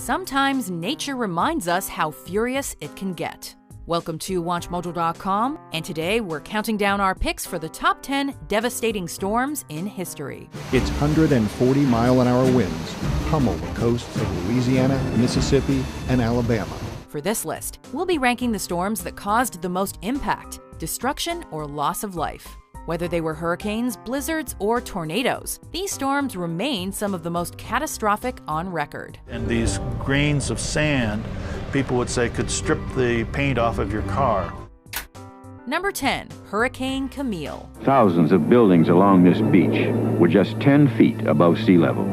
Sometimes nature reminds us how furious it can get. Welcome to WatchMojo.com, and today we're counting down our picks for the top 10 devastating storms in history. Its 140-mile-an-hour winds pummel the coasts of Louisiana, Mississippi, and Alabama. For this list, we'll be ranking the storms that caused the most impact, destruction, or loss of life. Whether they were hurricanes, blizzards, or tornadoes, these storms remain some of the most catastrophic on record. And these grains of sand, people would say, could strip the paint off of your car. Number 10, Hurricane Camille. Thousands of buildings along this beach were just 10 feet above sea level.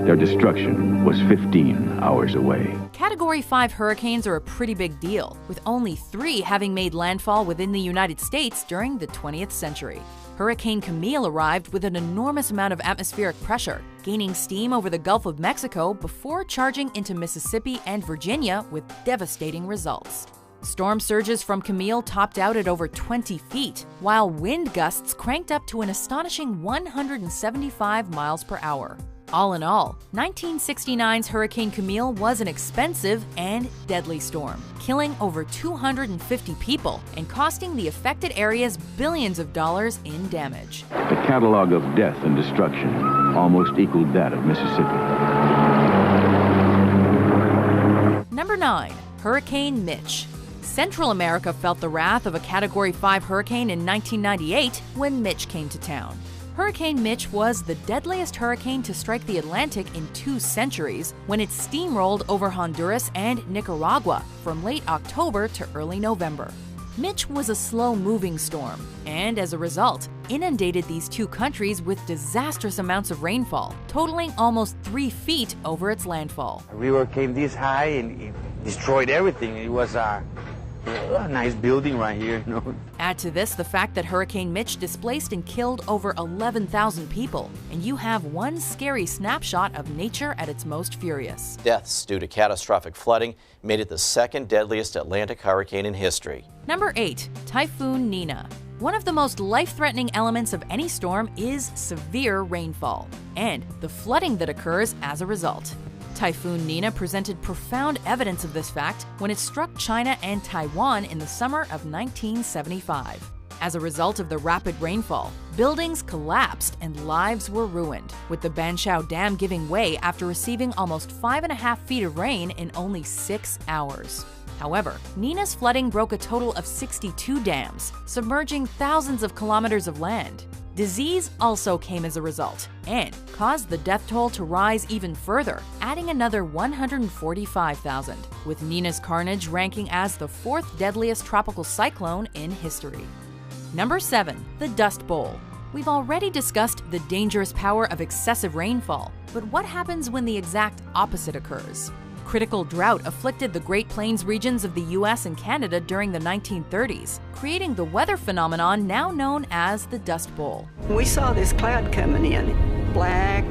Their destruction was 15 hours away. Category 5 hurricanes are a pretty big deal, with only 3 having made landfall within the United States during the 20th century. Hurricane Camille arrived with an enormous amount of atmospheric pressure, gaining steam over the Gulf of Mexico before charging into Mississippi and Virginia with devastating results. Storm surges from Camille topped out at over 20 feet, while wind gusts cranked up to an astonishing 175 miles per hour. All in all, 1969's Hurricane Camille was an expensive and deadly storm, killing over 250 people and costing the affected areas billions of dollars in damage. The catalog of death and destruction almost equaled that of Mississippi. Number 9, Hurricane Mitch. Central America felt the wrath of a Category 5 hurricane in 1998 when Mitch came to town. Hurricane Mitch was the deadliest hurricane to strike the Atlantic in 2 centuries when it steamrolled over Honduras and Nicaragua from late October to early November. Mitch was a slow-moving storm and, as a result, inundated these 2 countries with disastrous amounts of rainfall, totaling almost 3 feet over its landfall. The river came this high and it destroyed everything. It was a nice building right here, you know. Add to this the fact that Hurricane Mitch displaced and killed over 11,000 people, and you have one scary snapshot of nature at its most furious. Deaths due to catastrophic flooding made it the 2nd deadliest Atlantic hurricane in history. Number 8, Typhoon Nina. One of the most life-threatening elements of any storm is severe rainfall, and the flooding that occurs as a result. Typhoon Nina presented profound evidence of this fact when it struck China and Taiwan in the summer of 1975. As a result of the rapid rainfall, buildings collapsed and lives were ruined, with the Banqiao Dam giving way after receiving almost 5.5 feet of rain in only 6 hours. However, Nina's flooding broke a total of 62 dams, submerging thousands of kilometers of land. Disease also came as a result and caused the death toll to rise even further, adding another 145,000, with Nina's carnage ranking as the 4th deadliest tropical cyclone in history. Number 7, the Dust Bowl. We've already discussed the dangerous power of excessive rainfall, but what happens when the exact opposite occurs? Critical drought afflicted the Great Plains regions of the US and Canada during the 1930s, creating the weather phenomenon now known as the Dust Bowl. We saw this cloud coming in, black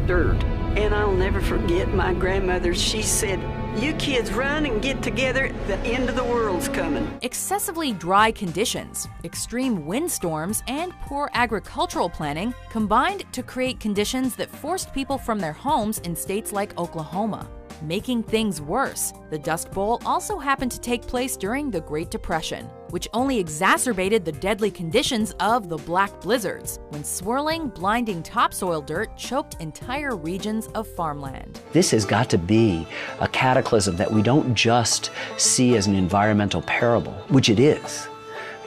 dirt. And I'll never forget my grandmother, she said, "You kids run and get together, the end of the world's coming." Excessively dry conditions, extreme windstorms, and poor agricultural planning combined to create conditions that forced people from their homes in states like Oklahoma. Making things worse, the Dust Bowl also happened to take place during the Great Depression, which only exacerbated the deadly conditions of the Black Blizzards, when swirling, blinding topsoil dirt choked entire regions of farmland. This has got to be a cataclysm that we don't just see as an environmental parable, which it is,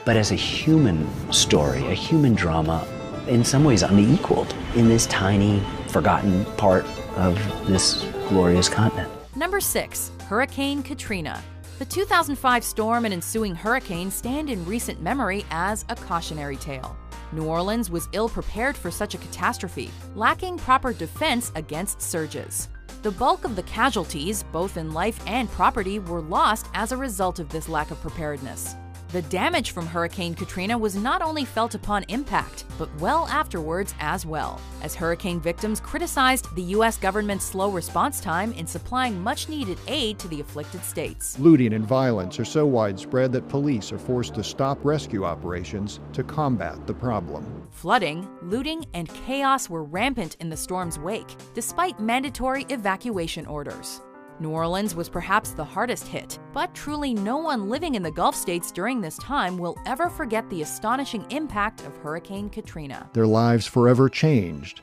but as a human story, a human drama, in some ways unequaled in this tiny, forgotten part of this glorious continent. Number 6, Hurricane Katrina. The 2005 storm and ensuing hurricane stand in recent memory as a cautionary tale. New Orleans was ill-prepared for such a catastrophe, lacking proper defense against surges. The bulk of the casualties, both in life and property, were lost as a result of this lack of preparedness. The damage from Hurricane Katrina was not only felt upon impact, but well afterwards as well, as hurricane victims criticized the U.S. government's slow response time in supplying much-needed aid to the afflicted states. Looting and violence are so widespread that police are forced to stop rescue operations to combat the problem. Flooding, looting, and chaos were rampant in the storm's wake, despite mandatory evacuation orders. New Orleans was perhaps the hardest hit, but truly no one living in the Gulf states during this time will ever forget the astonishing impact of Hurricane Katrina. Their lives forever changed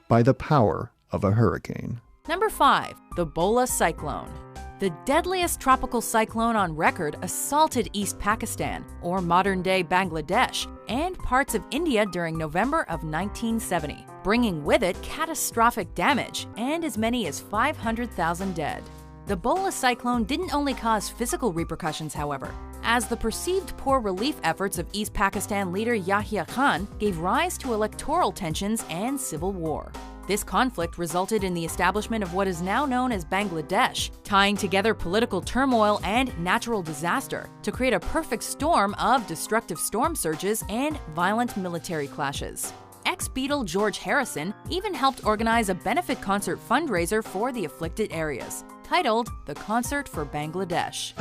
by the power of a hurricane. Number 5. The Bola Cyclone. The deadliest tropical cyclone on record assaulted East Pakistan, or modern-day Bangladesh, and parts of India during November of 1970, bringing with it catastrophic damage and as many as 500,000 dead. The Bola cyclone didn't only cause physical repercussions, however, as the perceived poor relief efforts of East Pakistan leader Yahya Khan gave rise to electoral tensions and civil war. This conflict resulted in the establishment of what is now known as Bangladesh, tying together political turmoil and natural disaster to create a perfect storm of destructive storm surges and violent military clashes. Ex-Beatle George Harrison even helped organize a benefit concert fundraiser for the afflicted areas, titled The Concert for Bangladesh.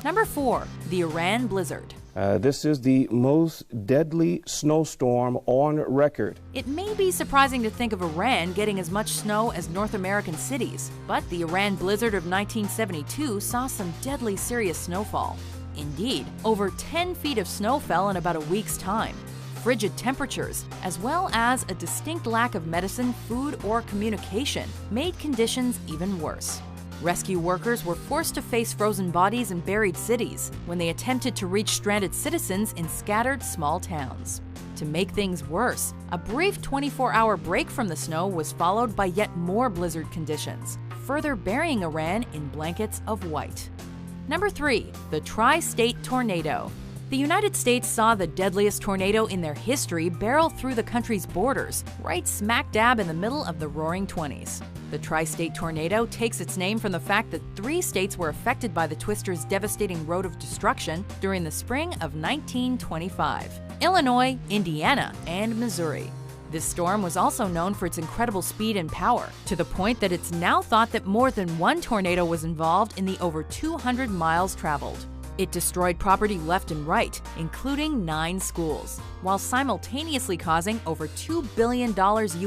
Number 4. The Iran Blizzard. This is the most deadly snowstorm on record. It may be surprising to think of Iran getting as much snow as North American cities, but the Iran blizzard of 1972 saw some deadly serious snowfall. Indeed, over 10 feet of snow fell in about a week's time. Frigid temperatures, as well as a distinct lack of medicine, food, or communication, made conditions even worse. Rescue workers were forced to face frozen bodies in buried cities when they attempted to reach stranded citizens in scattered small towns. To make things worse, a brief 24-hour break from the snow was followed by yet more blizzard conditions, further burying Iran in blankets of white. Number 3. The Tri-State Tornado. The United States saw the deadliest tornado in their history barrel through the country's borders, right smack dab in the middle of the Roaring '20s. The Tri-State Tornado takes its name from the fact that 3 states were affected by the twister's devastating road of destruction during the spring of 1925: Illinois, Indiana, and Missouri. This storm was also known for its incredible speed and power, to the point that it's now thought that more than one tornado was involved in the over 200 miles traveled. It destroyed property left and right, including 9 schools, while simultaneously causing over $2 billion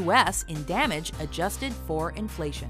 US in damage adjusted for inflation.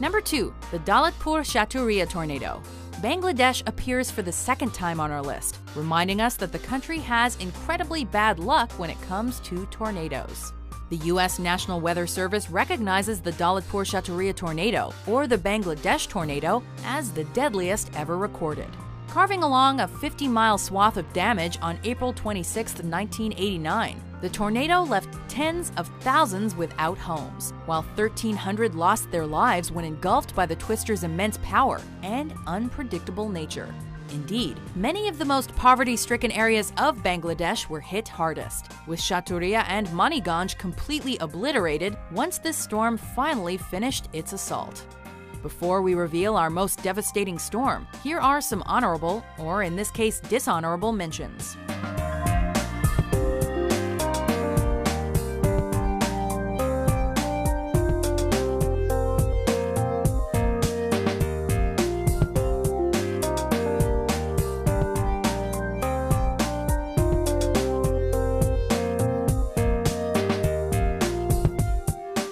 Number 2. The Dalatpur Chaturya Tornado. Bangladesh appears for the second time on our list, reminding us that the country has incredibly bad luck when it comes to tornadoes. The U.S. National Weather Service recognizes the Dalatpur Chaturya tornado, or the Bangladesh tornado, as the deadliest ever recorded. Carving along a 50-mile swath of damage on April 26, 1989, the tornado left tens of thousands without homes, while 1,300 lost their lives when engulfed by the twister's immense power and unpredictable nature. Indeed, many of the most poverty-stricken areas of Bangladesh were hit hardest, with Chaturya and Maniganj completely obliterated once this storm finally finished its assault. Before we reveal our most devastating storm, here are some honorable, or in this case dishonorable, mentions.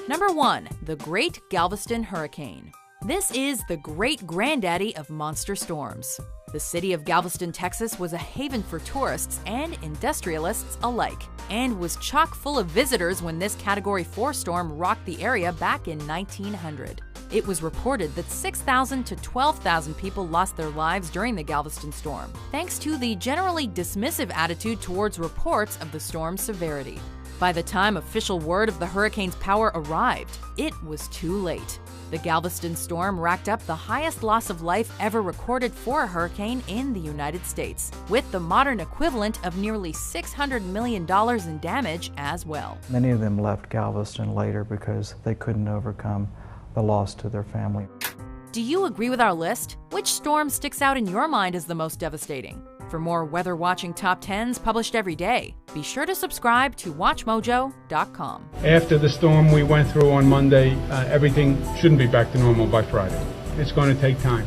Number 1. The Great Galveston Hurricane. This is the great-granddaddy of monster storms. The city of Galveston, Texas was a haven for tourists and industrialists alike, and was chock full of visitors when this Category 4 storm rocked the area back in 1900. It was reported that 6,000 to 12,000 people lost their lives during the Galveston storm, thanks to the generally dismissive attitude towards reports of the storm's severity. By the time official word of the hurricane's power arrived, it was too late. The Galveston storm racked up the highest loss of life ever recorded for a hurricane in the United States, with the modern equivalent of nearly $600 million in damage as well. Many of them left Galveston later because they couldn't overcome the loss to their family. Do you agree with our list? Which storm sticks out in your mind as the most devastating? For more weather-watching top 10s published every day, be sure to subscribe to WatchMojo.com. After the storm we went through on Monday, everything shouldn't be back to normal by Friday. It's going to take time.